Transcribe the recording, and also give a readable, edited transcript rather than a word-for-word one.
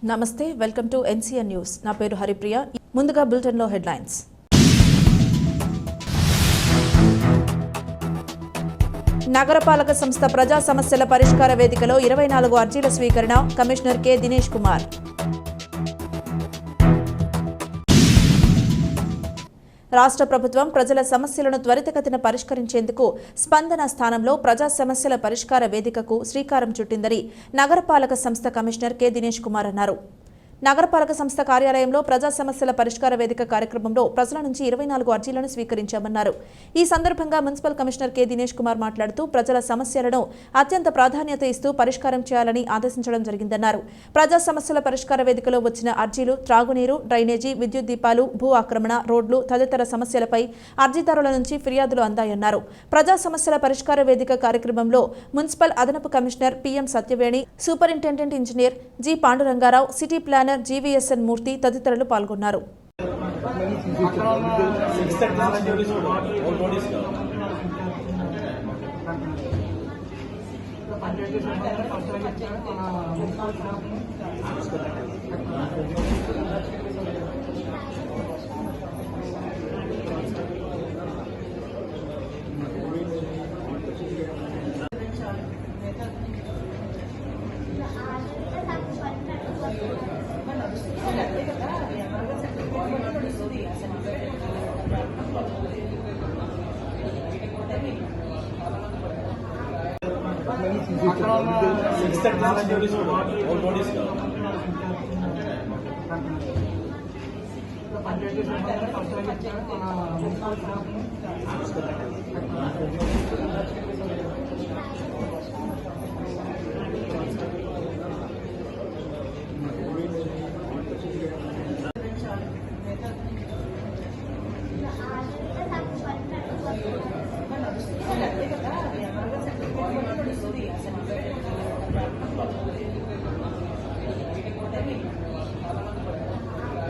నమస్తే welcome to NCN news నా పేరు హరిప్రియ ముందుగా బులెటిన్ లో హెడ్లైన్స్ నగరపాలక సంస్థ ప్రజా సమస్యల పరిష్కార వేదికలో 24 అర్జీల స్వీకరణ కమిషనర్ కె దినేష్ కుమార్ రాష్ట్ర ప్రభుత్వం ప్రజల సమస్యలను త్వరితగతిన పరిష్కరించేందుకు స్పందన స్థానంలో ప్రజా సమస్యల పరిష్కార వేదికకు శ్రీకారం చుట్టిందని నగరపాలక సంస్థ కమిషనర్ కె దినేష్ కుమార్ అన్నారు. నగరపాలక సంస్థ కార్యాలయంలో ప్రజా సమస్యల పరిష్కార వేదిక కార్యక్రమంలో ప్రజల నుంచి 24 అర్జీలను స్వీకరించామన్నారు. ఈ సందర్భంగా municipal commissioner K Dinesh Kumar మాట్లాడుతూ ప్రజల సమస్యలను అత్యంత ప్రాధాన్యత ఇస్తూ పరిష్కారం చేయాలని ఆదేశించడం జరిగిందన్నారు. ప్రజా సమస్యల పరిష్కార వేదికలో వచ్చిన అర్జీలు త్రాగునీరు, డ్రైనేజీ, విద్యుత్ దీపాలు, భూ ఆక్రమణ, రోడ్లు తదితర సమస్యలపై అర్జీదారుల నుంచి ఫిర్యాదులు అందాయన్నారు. ప్రజా సమస్యల పరిష్కార వేదిక కార్యక్రమంలో మున్సిపల్ అదనపు commissioner PM Satyaveni, superintendent engineer G Pandurangarao, city planner GVSN Murthy తదితరులు పాల్గొన్నారు.